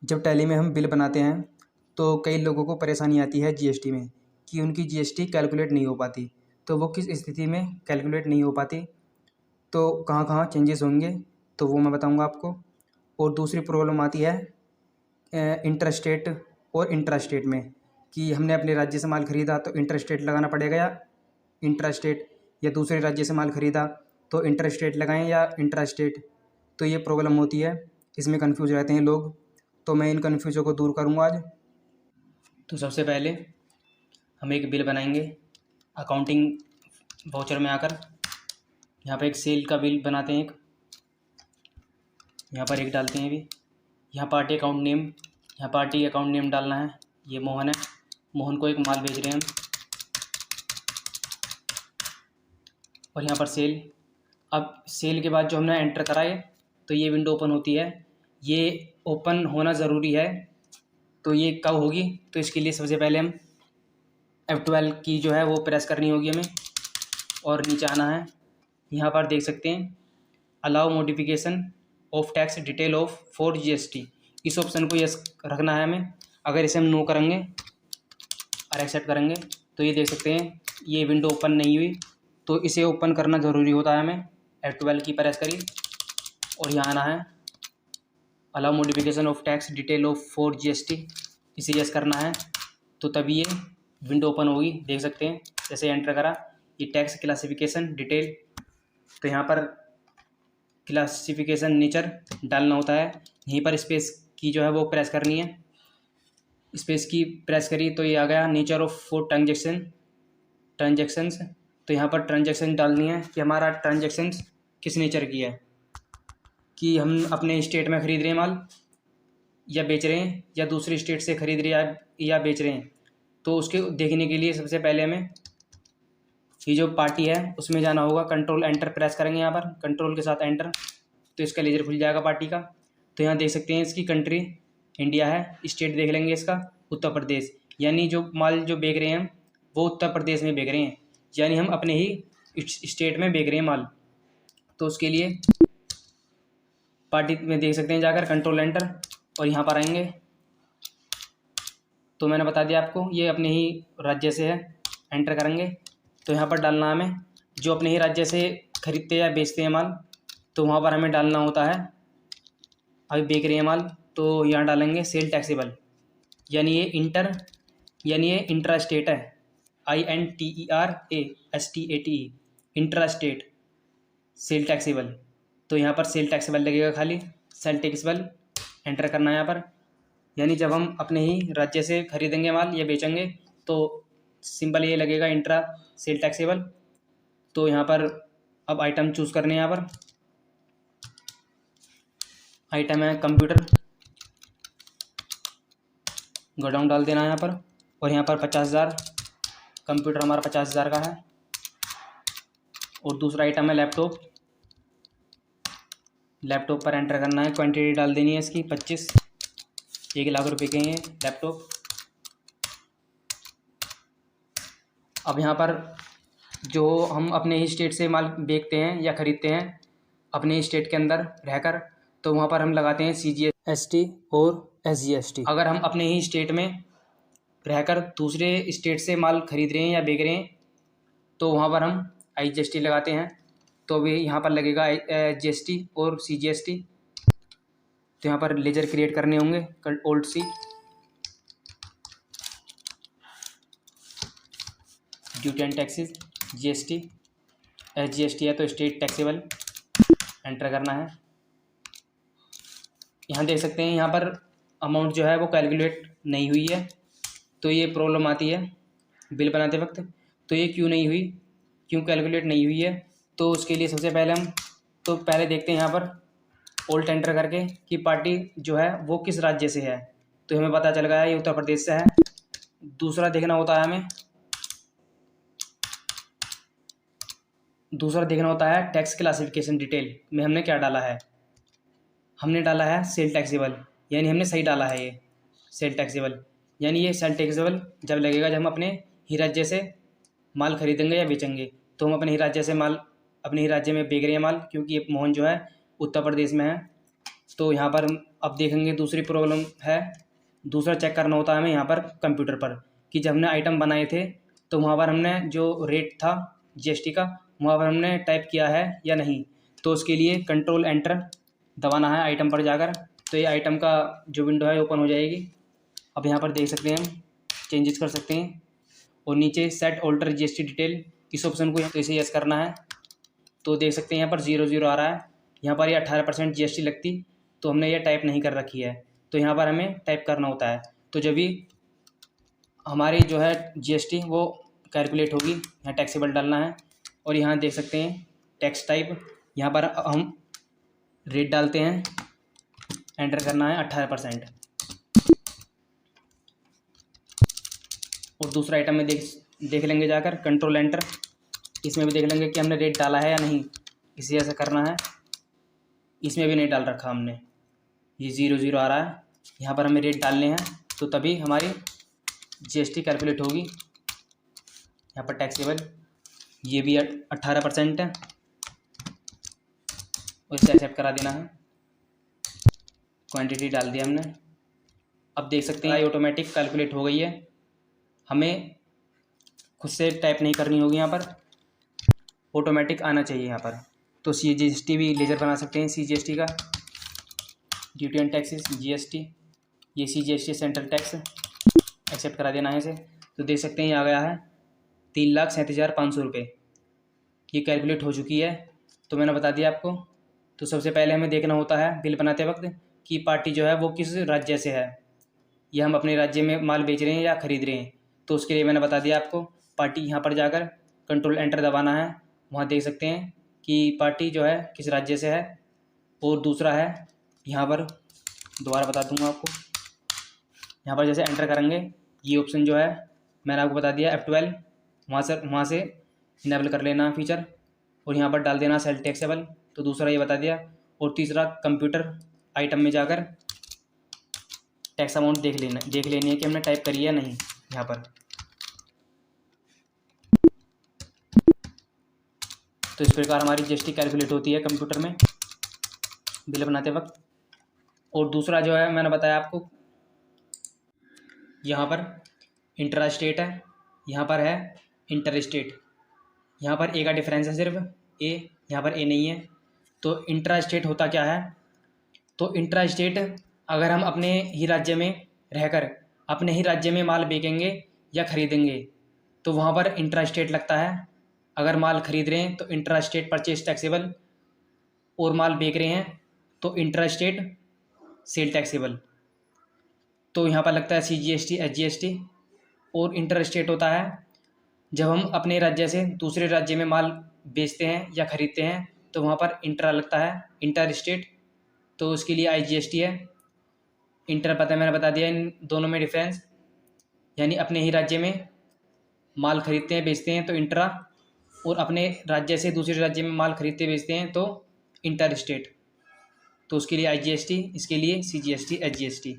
जब टैली में हम बिल बनाते हैं तो कई लोगों को परेशानी आती है जीएसटी में कि उनकी जीएसटी कैलकुलेट नहीं हो पाती। तो वो किस स्थिति में कैलकुलेट नहीं हो पाती, तो कहाँ कहाँ चेंजेस होंगे, तो वो मैं बताऊंगा आपको। और दूसरी प्रॉब्लम आती है इंटरस्टेट और इंट्रास्टेट में, कि हमने अपने राज्य से माल ख़रीदा तो इंटरस्टेट लगाना पड़ेगा या इंट्रास्टेट, या दूसरे राज्य से माल ख़रीदा तो इंटरस्टेट लगाएं या इंट्रास्टेट। तो ये प्रॉब्लम होती है, इसमें कन्फ्यूज रहते हैं लोग। तो मैं इन कन्फ्यूजन को दूर करूँगा आज। तो सबसे पहले हम एक बिल बनाएंगे अकाउंटिंग वाउचर में आकर। यहाँ पर एक सेल का बिल बनाते हैं, एक यहाँ पर एक डालते हैं अभी। यहाँ पार्टी अकाउंट नेम, यहाँ पार्टी अकाउंट नेम डालना है। ये मोहन है, मोहन को एक माल बेच रहे हैं हम। और यहाँ पर सेल। अब सेल के बाद जो हमने एंटर कराए तो ये विंडो ओपन होती है। ये ओपन होना ज़रूरी है। तो ये कब होगी, तो इसके लिए सबसे पहले हम F12 की जो है वो प्रेस करनी होगी हमें और नीचे आना है। यहाँ पर देख सकते हैं allow modification of tax detail of for GST, इस ऑप्शन को यस रखना है हमें। अगर इसे हम नो करेंगे और एक्सेप्ट करेंगे तो ये देख सकते हैं ये विंडो ओपन नहीं हुई। तो इसे ओपन करना ज़रूरी होता है हमें। F12 की प्रेस करी और यहाँ आना है allow modification of tax detail of for GST, इसे यस करना है। तो तभी ये विंडो ओपन होगी। देख सकते हैं जैसे एंटर करा ये टैक्स क्लासिफिकेशन डिटेल, तो यहाँ पर क्लासिफिकेशन नेचर डालना होता है। यहीं पर स्पेस की जो है वो प्रेस करनी है। स्पेस की प्रेस करी तो ये आ गया नेचर ऑफ फॉर ट्रांजेक्शन्स। तो यहाँ पर ट्रांजेक्शन डालनी है कि हमारा ट्रांजेक्शन्स किस नेचर की है, कि हम अपने स्टेट में ख़रीद रहे हैं माल या बेच रहे हैं, या दूसरी स्टेट से ख़रीद रहे हैं या बेच रहे हैं। तो उसके देखने के लिए सबसे पहले हमें ये जो पार्टी है उसमें जाना होगा। कंट्रोल एंटर प्रेस करेंगे, यहाँ पर कंट्रोल के साथ एंटर, तो इसका लेजर खुल जाएगा पार्टी का। तो यहाँ देख सकते हैं इसकी कंट्री इंडिया है, स्टेट देख लेंगे इसका उत्तर प्रदेश, यानी जो माल जो बेच रहे हैं वो उत्तर प्रदेश में बेच रहे हैं, यानी हम अपने ही स्टेट में बेच रहे हैं माल। तो उसके लिए पार्टी में देख सकते हैं जाकर कंट्रोल एंटर और यहाँ पर आएंगे। तो मैंने बता दिया आपको ये अपने ही राज्य से है, एंटर करेंगे। तो यहाँ पर डालना हमें जो अपने ही राज्य से खरीदते या बेचते हैं माल, तो वहाँ पर हमें डालना होता है अभी बेच रहे हैं माल, तो यहाँ डालेंगे सेल टैक्सेबल, यानी ये इंट्रा स्टेट है, INTERASTATE intra state sale taxable. तो यहाँ पर सेल टैक्सेबल लगेगा, खाली सेल टैक्सेबल एंटर करना है यहाँ पर। यानी जब हम अपने ही राज्य से खरीदेंगे माल या बेचेंगे तो सिंपल ये लगेगा इंट्रा सेल टैक्सेबल। तो यहाँ पर अब आइटम चूज़ करने हैं। यहाँ पर आइटम है कंप्यूटर, गोडाउन डाल देना है यहाँ पर। और यहाँ पर 50,000 कंप्यूटर हमारा 50,000 का है। और दूसरा आइटम है लैपटॉप, लैपटॉप पर एंटर करना है, क्वांटिटी डाल देनी है इसकी 25, 1 लाख रुपए के हैं लैपटॉप। अब यहाँ पर जो हम अपने ही स्टेट से माल बेचते हैं या ख़रीदते हैं अपने ही स्टेट के अंदर रहकर, तो वहाँ पर हम लगाते हैं CGST और SGST। अगर हम अपने ही स्टेट में रहकर दूसरे स्टेट से माल खरीद रहे हैं या बेच रहे हैं तो वहाँ पर हम IGST लगाते हैं। तो भी यहाँ पर लगेगा GST और CGST। तो यहाँ पर लेजर क्रिएट करने होंगे, Alt+C, duty and taxes, GST, SGST है तो स्टेट टैक्सेबल एंटर करना है। यहाँ देख सकते हैं यहाँ पर अमाउंट जो है वो कैलकुलेट नहीं हुई है, तो ये प्रॉब्लम आती है बिल बनाते वक्त। तो ये क्यों नहीं हुई, क्यों कैलकुलेट नहीं हुई है, तो उसके लिए सबसे पहले हम तो पहले देखते हैं यहाँ पर Alt एंटर करके कि पार्टी जो है वो किस राज्य से है। तो हमें पता चल गया ये उत्तर प्रदेश से है। दूसरा देखना होता है टैक्स क्लासिफिकेशन डिटेल में हमने क्या डाला है। हमने डाला है सेल टैक्सेबल, यानी हमने सही डाला है ये सेल टैक्सेबल, यानी ये सेल टैक्सेबल जब लगेगा जब हम अपने ही राज्य से माल खरीदेंगे या बेचेंगे। तो हम अपने ही राज्य से माल अपने ही राज्य में बेच रहे हैं माल, क्योंकि ये मोहन जो है उत्तर प्रदेश में है। तो यहाँ पर अब देखेंगे दूसरी प्रॉब्लम है, दूसरा चेक करना होता है हमें यहाँ पर कंप्यूटर पर कि जब हमने आइटम बनाए थे तो वहाँ पर हमने जो रेट था जीएसटी का वहाँ पर हमने टाइप किया है या नहीं। तो उसके लिए कंट्रोल एंटर दबाना है आइटम पर जाकर, तो ये आइटम का जो विंडो है ओपन हो जाएगी। अब यहाँ पर देख सकते हैं हम चेंजेस कर सकते हैं और नीचे सेट ऑल्टर जीएसटी डिटेल इस ऑप्शन को इसे यस करना है। तो देख सकते हैं यहाँ पर 00 आ रहा है, यहाँ पर ये 18% जीएसटी लगती, तो हमने ये टाइप नहीं कर रखी है, तो यहाँ पर हमें टाइप करना होता है। तो जब भी हमारी जो है जीएसटी वो कैलकुलेट होगी, यहाँ टैक्सेबल डालना है और यहाँ देख सकते हैं टैक्स टाइप, यहाँ पर हम रेट डालते हैं, एंटर करना है 18%। और दूसरा आइटम में देख लेंगे जाकर कंट्रोल एंटर, इसमें भी देख लेंगे कि हमने रेट डाला है या नहीं, इसे ऐसा करना है। इसमें भी नहीं डाल रखा हमने, ये 00 आ रहा है, यहाँ पर हमें रेट डालने हैं तो तभी हमारी जीएसटी कैलकुलेट होगी। यहाँ पर टैक्सेबल ये भी 18% है और इसे एक्सेप्ट करा देना है। क्वांटिटी डाल दिया हमने। अब देख सकते हैं ये ऑटोमेटिक कैलकुलेट हो गई है, हमें खुद से टाइप नहीं करनी होगी, यहाँ पर ऑटोमेटिक आना चाहिए यहाँ पर। तो CGST भी लेजर बना सकते हैं, CGST का ड्यूटी एंड टैक्सेस जीएसटी, ये CGST सेंट्रल टैक्स एक्सेप्ट करा देना है इसे। तो देख सकते हैं ये आ गया है 3,37,500 रुपये, ये कैलकुलेट हो चुकी है। तो मैंने बता दिया आपको। तो सबसे पहले हमें देखना होता है बिल बनाते वक्त कि पार्टी जो है वो किस राज्य से है, या हम अपने राज्य में माल बेच रहे हैं या ख़रीद रहे हैं। तो उसके लिए मैंने बता दिया आपको, पार्टी यहाँ पर जाकर कंट्रोल एंटर दबाना है, वहाँ देख सकते हैं कि पार्टी जो है किस राज्य से है। और दूसरा है यहाँ पर दोबारा बता दूँगा आपको, यहाँ पर जैसे एंटर करेंगे ये ऑप्शन जो है मैंने आपको बता दिया F12, वहाँ से इनेबल कर लेना फीचर और यहाँ पर डाल देना सेल टैक्सेबल। तो दूसरा ये बता दिया। और तीसरा कंप्यूटर आइटम में जाकर टैक्स अमाउंट देख लेनी है कि हमने टाइप करी है नहीं यहाँ पर। तो इस प्रकार हमारी जीएसटी कैलकुलेट होती है कंप्यूटर में बिल बनाते वक्त। और दूसरा जो है मैंने बताया आपको, यहाँ पर इंट्रा स्टेट है, यहाँ पर है इंटर स्टेट। यहाँ पर ए का डिफरेंस है सिर्फ ए, यहाँ पर ए नहीं है। तो इंट्रा स्टेट होता क्या है, तो इंट्रा स्टेट अगर हम अपने ही राज्य में रहकर अपने ही राज्य में माल बेचेंगे या ख़रीदेंगे तो वहाँ पर इंट्रा स्टेट लगता है। अगर माल खरीद रहे हैं तो इंट्रा स्टेट परचेज टैक्सेबल, और माल बेच रहे हैं तो इंट्रा स्टेट सेल टैक्सेबल। तो यहाँ पर लगता है CGST SGST। और इंटर स्टेट होता है जब हम अपने राज्य से दूसरे राज्य में माल बेचते हैं या ख़रीदते हैं तो वहाँ पर इंट्रा लगता है, इंटर स्टेट। तो उसके लिए IGST है। इंटर पता है मैंने बता दिया इन दोनों में डिफरेंस, यानी अपने ही राज्य में माल खरीदते हैं बेचते हैं तो इंट्रा, और अपने राज्य से दूसरे राज्य में माल खरीदते बेचते हैं तो इंटर स्टेट। तो उसके लिए IGST, इसके लिए CGST SGST।